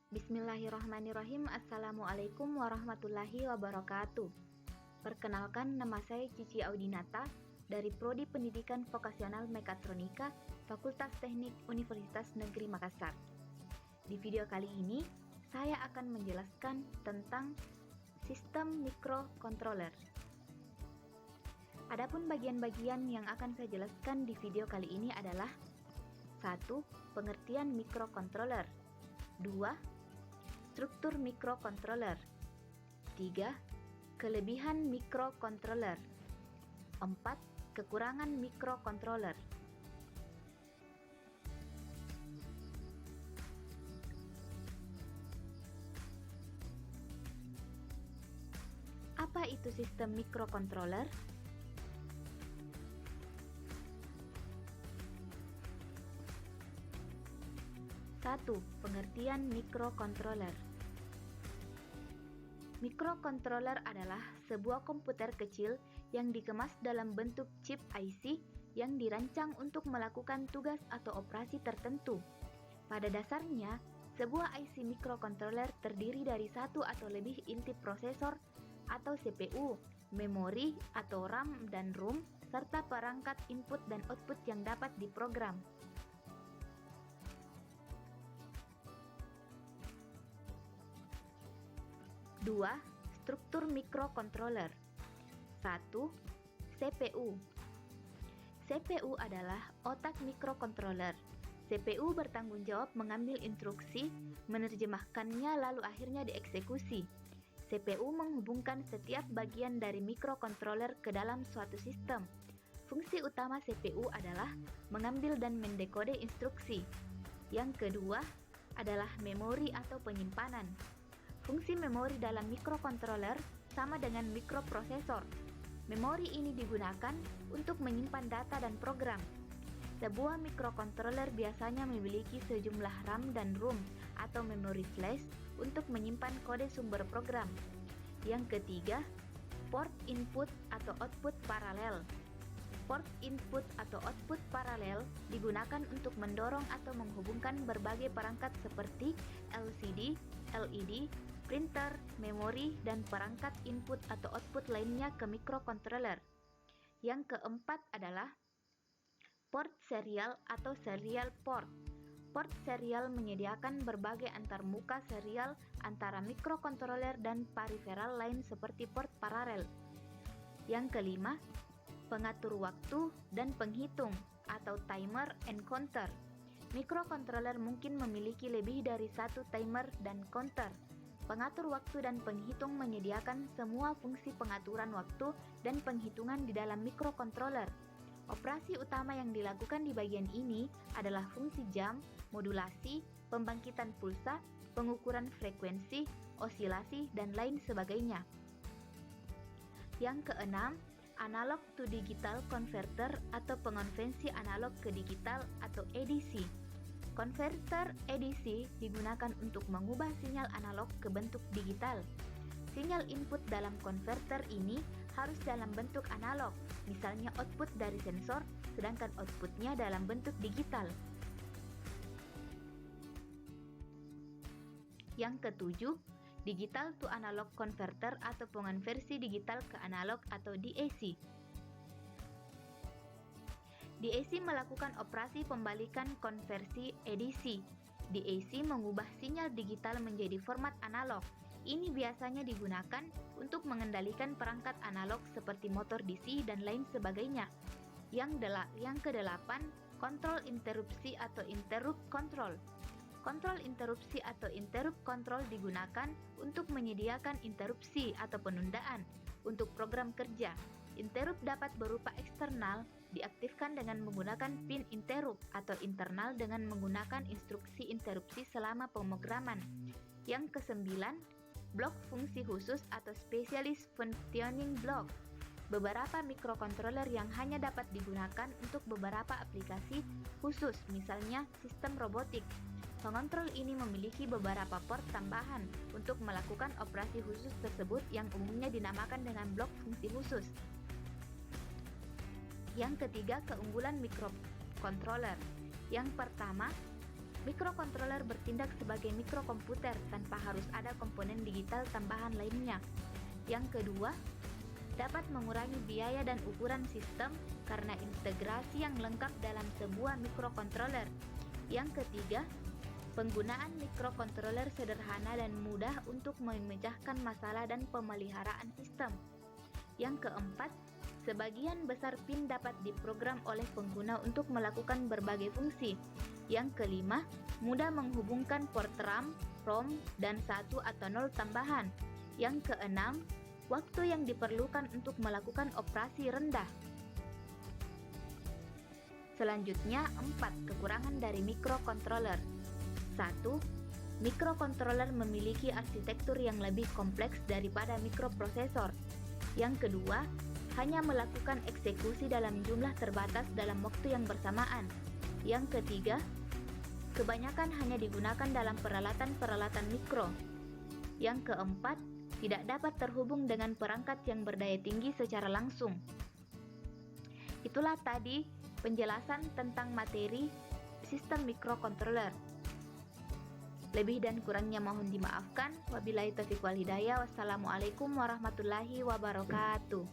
Bismillahirrahmanirrahim. Assalamualaikum warahmatullahi wabarakatuh. Perkenalkan, nama saya Cici Audinata dari Prodi Pendidikan Vokasional Mekatronika, Fakultas Teknik Universitas Negeri Makassar. Di video kali ini, saya akan menjelaskan tentang sistem microcontroller. Adapun bagian-bagian yang akan saya jelaskan di video kali ini adalah 1. Pengertian microcontroller. 2. Struktur microcontroller. 3. Kelebihan microcontroller. 4. Kekurangan microcontroller. Apa itu sistem microcontroller? Satu, pengertian microcontroller. Microcontroller adalah sebuah komputer kecil yang dikemas dalam bentuk chip IC yang dirancang untuk melakukan tugas atau operasi tertentu. Pada dasarnya, sebuah IC microcontroller terdiri dari satu atau lebih inti prosesor atau CPU, memori atau RAM dan ROM, serta perangkat input dan output yang dapat diprogram. Dua, struktur microcontroller. 1. CPU. CPU adalah otak microcontroller. CPU bertanggung jawab mengambil instruksi, menerjemahkannya lalu akhirnya dieksekusi. CPU menghubungkan setiap bagian dari microcontroller ke dalam suatu sistem. Fungsi utama CPU adalah mengambil dan mendekode instruksi. Yang kedua adalah memori atau penyimpanan. Fungsi memori dalam microcontroller sama dengan mikroprosesor. Memori ini digunakan untuk menyimpan data dan program. Sebuah microcontroller biasanya memiliki sejumlah RAM dan ROM atau memori flash untuk menyimpan kode sumber program. Yang ketiga, port input atau output paralel. Port input atau output paralel digunakan untuk mendorong atau menghubungkan berbagai perangkat seperti LCD, LED, printer, memori, dan perangkat input atau output lainnya ke microcontroller. Yang keempat adalah port serial atau serial port. Port serial menyediakan berbagai antarmuka serial antara microcontroller dan periferal lain seperti port paralel. Yang kelima, pengatur waktu dan penghitung atau timer and counter. Microcontroller mungkin memiliki lebih dari satu timer dan counter. Pengatur waktu dan penghitung menyediakan semua fungsi pengaturan waktu dan penghitungan di dalam microcontroller. Operasi utama yang dilakukan di bagian ini adalah fungsi jam, modulasi, pembangkitan pulsa, pengukuran frekuensi, osilasi, dan lain sebagainya. Yang keenam, analog to digital converter atau pengonversi analog ke digital atau ADC. Konverter ADC digunakan untuk mengubah sinyal analog ke bentuk digital. Sinyal input dalam konverter ini harus dalam bentuk analog, misalnya output dari sensor, sedangkan outputnya dalam bentuk digital. Yang ketujuh, digital to analog converter atau pengonversi digital ke analog atau DAC. DAC melakukan operasi pembalikan konversi ADC. DAC mengubah sinyal digital menjadi format analog. Ini biasanya digunakan untuk mengendalikan perangkat analog seperti motor DC dan lain sebagainya. Yang kedelapan, kontrol interupsi atau interrupt control. Kontrol interupsi atau interrupt control digunakan untuk menyediakan interupsi atau penundaan untuk program kerja. Interrupt dapat berupa eksternal, diaktifkan dengan menggunakan pin interrupt, atau internal dengan menggunakan instruksi interupsi selama pemrograman. Yang kesembilan, blok fungsi khusus atau specialist functioning block. Beberapa microcontroller yang hanya dapat digunakan untuk beberapa aplikasi khusus, misalnya sistem robotik. Pengontrol ini memiliki beberapa port tambahan untuk melakukan operasi khusus tersebut yang umumnya dinamakan dengan blok fungsi khusus. Yang ketiga, keunggulan microcontroller. Yang pertama, Mikrokontroler bertindak sebagai mikrokomputer tanpa harus ada komponen digital tambahan lainnya. Yang kedua, dapat mengurangi biaya dan ukuran sistem karena integrasi yang lengkap dalam sebuah mikrokontroler. Yang ketiga, penggunaan mikrokontroler sederhana dan mudah untuk memecahkan masalah dan pemeliharaan sistem. Yang keempat, sebagian besar PIN dapat diprogram oleh pengguna untuk melakukan berbagai fungsi. Yang kelima, mudah menghubungkan port RAM, ROM, dan 1 atau 0 tambahan. Yang keenam, waktu yang diperlukan untuk melakukan operasi rendah. Selanjutnya, 4 kekurangan dari mikrokontroler. 1. Mikrokontroler memiliki arsitektur yang lebih kompleks daripada mikroprosesor. Yang kedua, hanya melakukan eksekusi dalam jumlah terbatas dalam waktu yang bersamaan. Yang ketiga, kebanyakan hanya digunakan dalam peralatan-peralatan mikro. Yang keempat, tidak dapat terhubung dengan perangkat yang berdaya tinggi secara langsung. Itulah tadi penjelasan tentang materi sistem mikrokontroler. Lebih dan kurangnya mohon dimaafkan. Wabillahi taufiq wal hidayah. Wassalamualaikum warahmatullahi wabarakatuh.